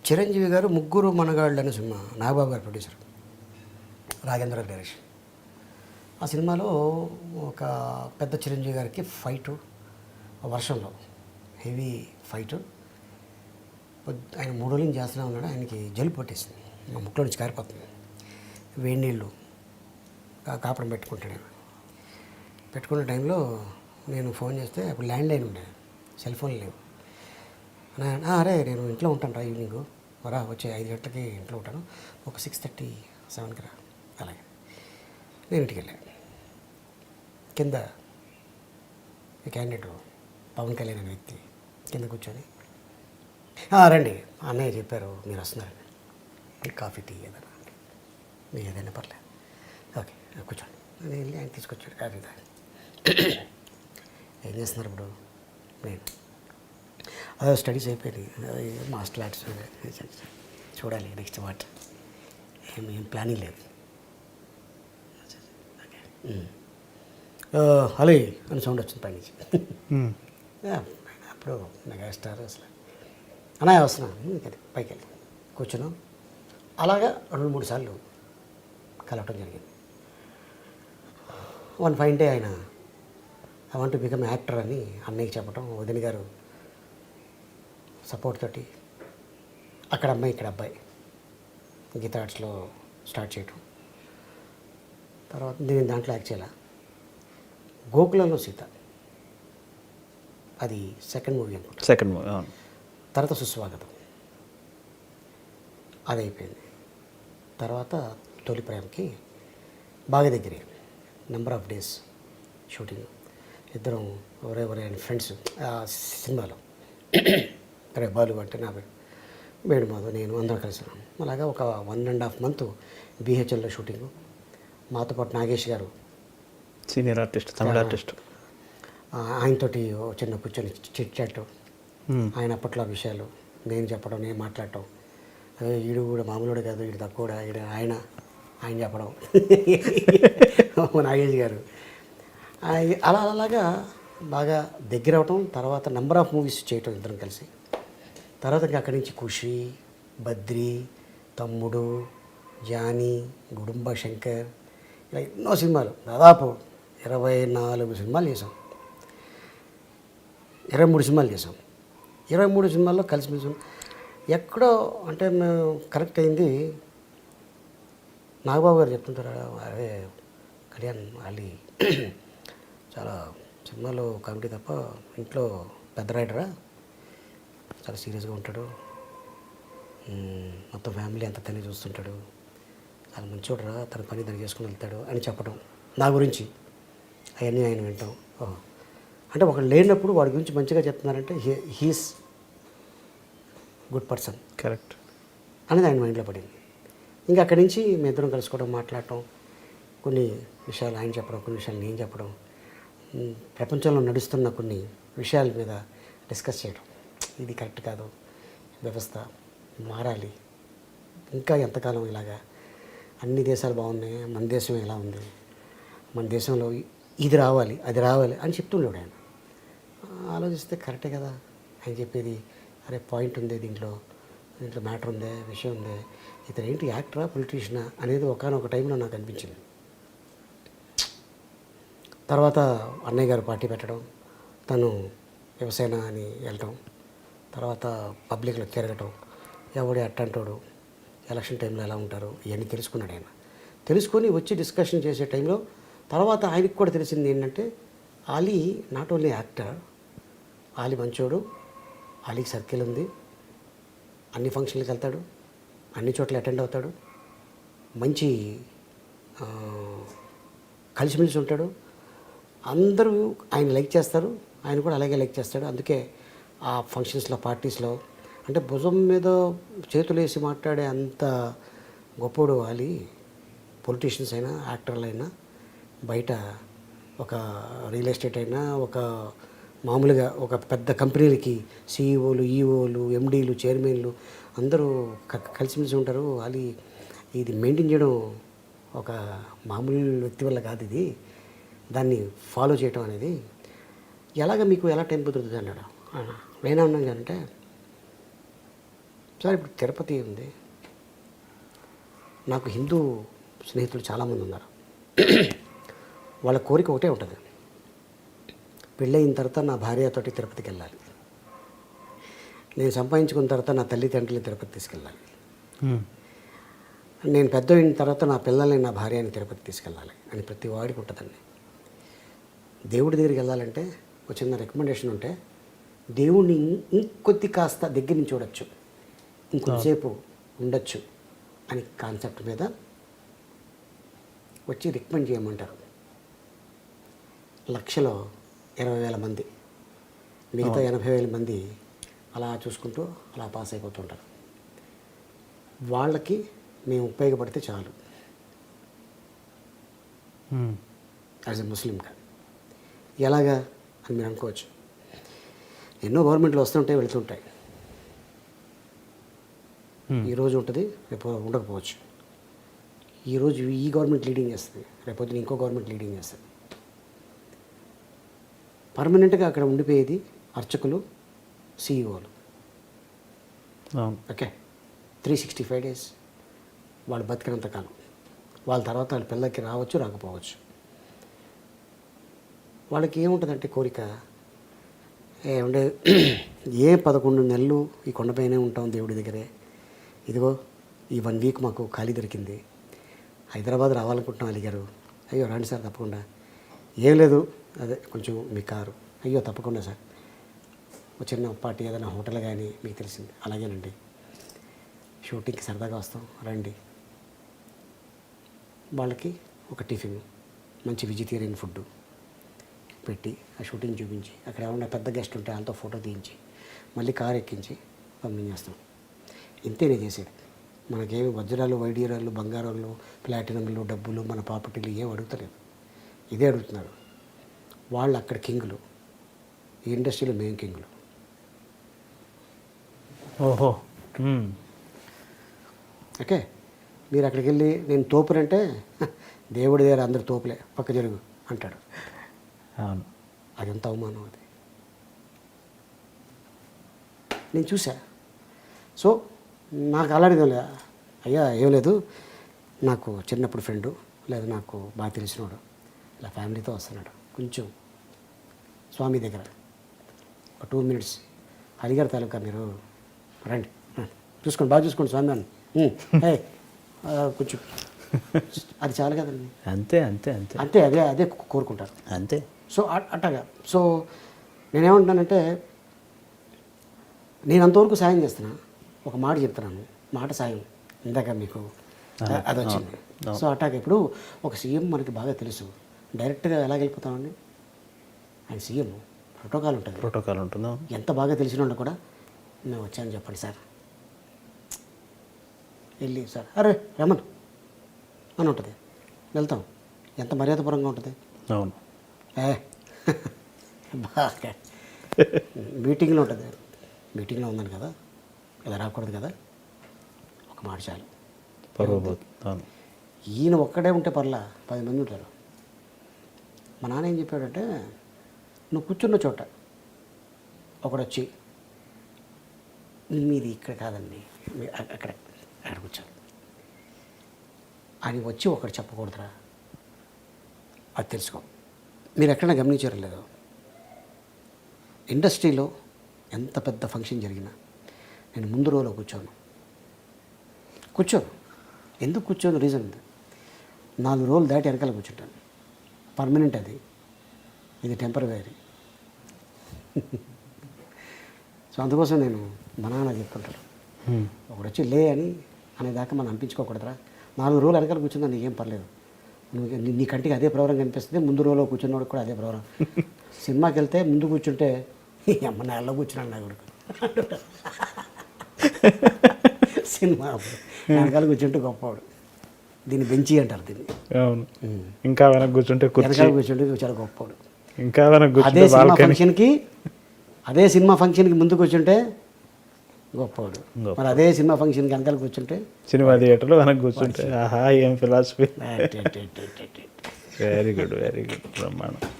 చిరంజీవి గారు ముగ్గురు మనగాళ్ళు అనే సినిమా నాగబాబు గారు ప్రొడ్యూసర్, రాఘేంద్ర డైరెక్షన్. ఆ సినిమాలో ఒక పెద్ద చిరంజీవి గారికి ఫైటు, వర్షంలో హెవీ ఫైటు. ఆయన 3 రోజులు చేస్తూనే ఉన్నాడు. ఆయనకి జలుబు పట్టేసింది, మా ముక్కులో నుంచి కారిపోతుంది. వేడి నీళ్ళు కాపడం పెట్టుకుంటాడు. పెట్టుకున్న టైంలో నేను ఫోన్ చేస్తే అప్పుడు ల్యాండ్ లైన్ ఉండే, సెల్ ఫోన్ లేవు. అరే నేను ఇంట్లో ఉంటాను రా, ఈవినింగ్ రా, వచ్చే 5 గంటలకి ఇంట్లో ఉంటాను, ఒక 6:30, 7కి రా. అలాగే నేను ఇంటికి వెళ్ళాను. కింద ఈ క్యాండిడేట్ పవన్ కళ్యాణ్ అనే వ్యక్తి కింద కూర్చొని, రండి అన్నయ్య చెప్పారు మీరు వస్తున్నారని, కాఫీ టీ ఏదైనా మీరు ఏదైనా పర్లేదు, ఓకే కూర్చోండి. నేను వెళ్ళి ఆయన తీసుకొచ్చాడు కాఫీ తాగి. ఏం చేస్తున్నారు ఇప్పుడు? నేను అదే స్టడీస్ అయిపోయింది, మాస్టర్ ఆర్ట్స్ చూడాలి నెక్స్ట్ వాట్, ఏం ప్లానింగ్ లేదు. హలో అని సౌండ్ వచ్చింది పైనుంచి. అప్పుడు మెగాస్టార్ అసలు అన్నయ్య వస్తున్నాను పైకి వెళ్ళి కూర్చున్నాం. అలాగా 2-3 సార్లు కలవటం జరిగింది. వన్ ఫైన్ డే ఆయన I want to become actor అని అన్నయ్యకి చెప్పడం, వదిన గారు సపోర్ట్ తోటి అక్కడ అమ్మాయి ఇక్కడ అబ్బాయి గీతా ఆర్ట్స్లో స్టార్ట్ చేయటం. తర్వాత నేను దాంట్లో యాక్ట్ చేయాల. గోకులంలో సీత, అది సెకండ్ మూవీ అనుకుంటా. Second movie. తర్వాత సుస్వాగతం, అది అయిపోయింది. తర్వాత తొలి ప్రేమకి బాగా దగ్గరే, నెంబర్ ఆఫ్ డేస్ షూటింగ్. ఇద్దరం ఒరే అని ఫ్రెండ్స్ ఆ సినిమాలో. అరే బాలు అంటే నా వేణుమాధవ్ నేను అందరం కలిసినాం. అలాగా ఒక 1.5 month బీహెచ్ఎల్లో షూటింగు. మాతో పాటు నాగేష్ గారు సీనియర్ ఆర్టిస్ట్, తమిళ ఆర్టిస్ట్, ఆయనతోటి చిన్న కూర్చొని చిట్ చాట్, ఆయన అప్పట్లో విషయాలు నేను చెప్పడం, నేను మాట్లాడటం. ఈడు కూడా మామూలుడు కాదు, ఈడు తక్కువ, ఈడు ఆయన చెప్పడం. నాగేష్ గారు అలాగా బాగా దగ్గర అవటం. తర్వాత నెంబర్ ఆఫ్ మూవీస్ చేయటం ఇద్దరం కలిసి. తర్వాత ఇంకా అక్కడి నుంచి ఖుషి, బద్రి, తమ్ముడు, జానీ, గుడుంబ శంకర్, ఇలా ఎన్నో సినిమాలు, దాదాపు 24 సినిమాలు చేసాం, 23 సినిమాలు చేసాం. 23 సినిమాల్లో కలిసిమెలిసి ఎక్కడో అంటే మేము కరెక్ట్ అయింది. నాగబాబు గారు చెప్తుంటారు, అరే కళ్యాణ్ అలీ చాలా సినిమాలో కామెడీ తప్ప ఇంట్లో పెద్ద రైటరా, చాలా సీరియస్గా ఉంటాడు, మొత్తం ఫ్యామిలీ అంతా తనే చూస్తుంటాడు, చాలా మంచోడరా, తన పని తను చేసుకుని వెళ్తాడు అని చెప్పడం నా గురించి. అవన్నీ ఆయన వింటాం. అంటే ఒకడు లేనప్పుడు వాడి గురించి మంచిగా చెప్తున్నారంటే హీస్ గుడ్ పర్సన్, కరెక్ట్ అనేది ఆయన మైండ్లో పడింది. ఇంకా అక్కడి నుంచి మేము ఇద్దరం కలుసుకోవడం, మాట్లాడటం, కొన్ని విషయాలు ఆయన చెప్పడం, కొన్ని విషయాలు నేను చెప్పడం, ప్రపంచంలో నడుస్తున్న కొన్ని విషయాల మీద డిస్కస్ చేయడం. ఇది కరెక్ట్ కాదు, వ్యవస్థ మారాలి, ఇంకా ఎంతకాలం ఇలాగా, అన్ని దేశాలు బాగున్నాయి, మన దేశం ఎలా ఉంది, మన దేశంలో ఇది రావాలి అది రావాలి అని చెప్తుండేవాడు ఆయన. ఆలోచిస్తే కరెక్టే కదా ఆయన చెప్పేది. అరే పాయింట్ ఉంది దీంట్లో మ్యాటర్ ఉందే, విషయం ఉందే, ఇతను ఏంటి యాక్టరా పొలిటీషియనా అనేది ఒకానొక టైంలో నాకు అనిపించింది. తర్వాత అన్నయ్య గారు పార్టీ పెట్టడం, తను వ్యవసాయ అని వెళ్ళటం, తర్వాత పబ్లిక్లో తిరగటం, ఎవడు అట్టంటాడు, ఎలక్షన్ టైంలో ఎలా ఉంటారు, ఇవన్నీ తెలుసుకున్నాడు ఆయన. తెలుసుకొని వచ్చి డిస్కషన్ చేసే టైంలో తర్వాత ఆయనకు కూడా తెలిసింది ఏంటంటే, Ali not only actor, Ali మంచోడు, ఆలీకి సర్కిల్ ఉంది, అన్ని ఫంక్షన్లకు వెళ్తాడు, అన్ని చోట్ల అటెండ్ అవుతాడు, మంచి కలిసిమెలిసి ఉంటాడు, అందరూ ఆయన లైక్ చేస్తారు, ఆయన కూడా అలాగే లైక్ చేస్తాడు. అందుకే ఆ ఫంక్షన్స్లో, పార్టీస్లో అంటే భుజం మీద చేతులు వేసి మాట్లాడే అంత గొప్పోడు ఆలీ. పొలిటీషియన్స్ అయినా, యాక్టర్లు అయినా, బయట ఒక రియల్ ఎస్టేట్ అయినా, ఒక మామూలుగా ఒక పెద్ద కంపెనీలకి సీఈఓలు, ఈఓలు, ఎండీలు, చైర్మన్లు అందరూ కలిసిమెలిసి ఉంటారు. ఆలీ ఇది మెయింటైన్ చేయడం ఒక మామూలు వ్యక్తి వల్ల కాదు, ఇది దాన్ని ఫాలో చేయటం అనేది. ఎలాగ మీకు ఎలా టైం కుదురుతుంది అన్నాడు. నేనేమన్నాను అంటే, సార్ ఇప్పుడు తిరుపతి ఉంది, నాకు హిందూ స్నేహితులు చాలామంది ఉన్నారు. వాళ్ళ కోరిక ఒకటే ఉంటుంది, పెళ్ళయిన తర్వాత నా భార్యతోటి తిరుపతికి వెళ్ళాలి, నేను సంపాదించుకున్న తర్వాత నా తల్లిదండ్రులు తిరుపతి తీసుకెళ్ళాలి, నేను పెద్ద అయిన తర్వాత నా పిల్లల్ని నా భార్యని తిరుపతి తీసుకెళ్ళాలి అని ప్రతి వాడికి ఉంటుందండి. దేవుడి దగ్గరికి వెళ్ళాలంటే ఒక చిన్న రికమెండేషన్ ఉంటే, దేవుడిని ఇంకొద్ది కాస్త దగ్గర నుంచి చూడొచ్చు, ఇంకొంతసేపు ఉండొచ్చు అని కాన్సెప్ట్ మీద వచ్చి రికమెండ్ చేయమంటారు. లక్షలో 20,000 మంది, మిగతా 80,000 మంది అలా చూసుకుంటూ అలా పాస్ అయిపోతుంటారు. వాళ్ళకి మేము ఉపయోగపడితే చాలు యాజ్ ఎ ముస్లింగా. ఎలాగా అని మీరు అనుకోవచ్చు. ఎన్నో గవర్నమెంట్లు వస్తుంటాయి వెళుతుంటాయి, ఈరోజు ఉంటుంది రేపు ఉండకపోవచ్చు. ఈరోజు ఈ గవర్నమెంట్ లీడింగ్ చేస్తుంది, రేపొద్దున ఇంకో గవర్నమెంట్ లీడింగ్ చేస్తుంది. పర్మనెంట్గా అక్కడ ఉండిపోయేది అర్చకులు, సిఇఓలు. ఓకే, 365 days వాళ్ళు బతికినంత కాలం. వాళ్ళ తర్వాత వాళ్ళ పిల్లలకి రావచ్చు రాకపోవచ్చు. వాళ్ళకి ఏముంటుందంటే కోరిక, ఏమంటే 11 నెలలు ఈ కొండపైనే ఉంటాం దేవుడి దగ్గరే, ఇదిగో ఈ 1 week మాకు ఖాళీ దొరికింది, హైదరాబాద్ రావాలనుకుంటున్నాం అలిగారు. అయ్యో రండి సార్ తప్పకుండా. ఏం లేదు, అదే కొంచెం మీ కారు, అయ్యో తప్పకుండా సార్, ఒక చిన్న పార్టీ ఏదైనా హోటల్ కానీ మీకు తెలిసింది, అలాగేనండి, షూటింగ్కి సరదాగా వస్తాం రండి. వాళ్ళకి ఒక టిఫిన్, మంచి వెజిటేరియన్ ఫుడ్ పెట్టి ఆ షూటింగ్ చూపించి, అక్కడ ఏమన్నా పెద్ద గెస్ట్ ఉంటే వాళ్ళతో ఫోటో తీయించి మళ్ళీ కారు ఎక్కించి పంపించేస్తాం. ఇంతేనే చేసేది. మనకేమి వజ్రాలు, వైడూర్యాలు, బంగారాలు, ప్లాటినంలు, డబ్బులు, మన ప్రాపర్టీలు ఏం అడుగుతలేదు, ఇదే అడుగుతున్నారు. వాళ్ళు అక్కడ కింగులు, ఈ ఇండస్ట్రీలో మేము కింగులు. ఓహో. ఓకే, మీరు అక్కడికి వెళ్ళి నేను తోపునంటే దేవుడి దగ్గర అందరు తోపులే, పక్క జరుగు అంటాడు. అవును, అదంత అవమానం అది నేను చూసా. సో నాకు అలాంటిది లే, అయ్యా ఏం లేదు, నాకు చిన్నప్పుడు ఫ్రెండు లేదా నాకు బాగా తెలిసినవాడు ఇలా ఫ్యామిలీతో వస్తున్నాడు, కొంచెం స్వామి దగ్గర ఒక 2 minutes హరిగారి తాలూకా మీరు రండి, చూసుకోండి బాగా చూసుకోండి స్వామి అని, కొంచెం అది చాలు కదండి. అంతే అంతే అంతే అంతే, అదే అదే కోరుకుంటారు అంతే. సో అట్టగా. సో నేనేమంటున్నానంటే, నేను అంతవరకు సాయం చేస్తున్నా, ఒక మాట చెప్తున్నాను, మాట సాయం ఇందాక మీకు అది వచ్చింది. సో అట్టాగా ఇప్పుడు ఒక సీఎం మనకి బాగా తెలుసు, డైరెక్ట్గా ఎలా వెళ్ళిపోతామండి, ఆయన సీఎం ప్రోటోకాల్ ఉంటుంది, ప్రోటోకాల్ ఉంటుందా, ఎంత బాగా తెలిసిన వాళ్ళు కూడా మేము వచ్చాను చెప్పండి సార్, వెళ్ళి సార్ అరే రమన్ అని ఉంటుంది, వెళ్తాం, ఎంత మర్యాదపరంగా ఉంటుంది. అవును, బాగా మీటింగ్లో ఉంటుంది, మీటింగ్లో ఉందని కదా ఇలా రాకూడదు కదా, ఒక మాట చాలు. ఈయన ఒక్కడే ఉంటే పర్లా 10 మంది ఉంటారు. మా నాన్న ఏం చెప్పాడంటే, నువ్వు కూర్చున్న చోట ఒకడొచ్చి మీది ఇక్కడ కాదండి అక్కడ అక్కడ కూర్చోాలి అని వచ్చి ఒకటి చెప్పకూడదురా, అది తెలుసుకో. మీరు ఎక్కడైనా గమనించారో లేదో, ఇండస్ట్రీలో ఎంత పెద్ద ఫంక్షన్ జరిగినా నేను ముందు రోలో కూర్చోను. ఎందుకు కూర్చోను రీజన్ ఉంది, 4 రోజులు దాటి వెనకాల కూర్చుంటాను. పర్మనెంట్ అది, ఇది టెంపరరీ. సో అందుకోసం నేను మా నాన్న చెప్తుంటాను, ఒకడు వచ్చి లే అని అనేదాకా మనం అనిపించుకోకూడదురా, 4 రోజులు వెనకాల కూర్చుందా నీకేం పర్లేదు, నువ్వు నీ కంటికి అదే ప్రోగ్రాం కనిపిస్తుంది, ముందు రోజులో కూర్చున్నవాడు కూడా అదే ప్రోగ్రాం. సినిమాకి వెళ్తే ముందు కూర్చుంటే అమ్మ నెలలో కూర్చున్నాడు నా కొడుకు, సినిమా వెనకాల కూర్చుంటే గొప్పవాడు, దీన్ని బెంచి అంటారు దీన్ని. అవును, ఇంకా వెనక కూర్చుంటే వెనకాల కూర్చుంటే చాలా గొప్పవాడు. ఇంకా వెనక అదే సినిమా ఫంక్షన్కి ముందు కూర్చుంటే గొప్పవాడు, మరి అదే సినిమా ఫంక్షన్కి వెనకాల కూర్చుంటే సినిమా థియేటర్లో వెనక కూర్చుంటే ఆహా ఏం ఫిలాసఫీ. వెరీ గుడ్ బ్రహ్మాండం.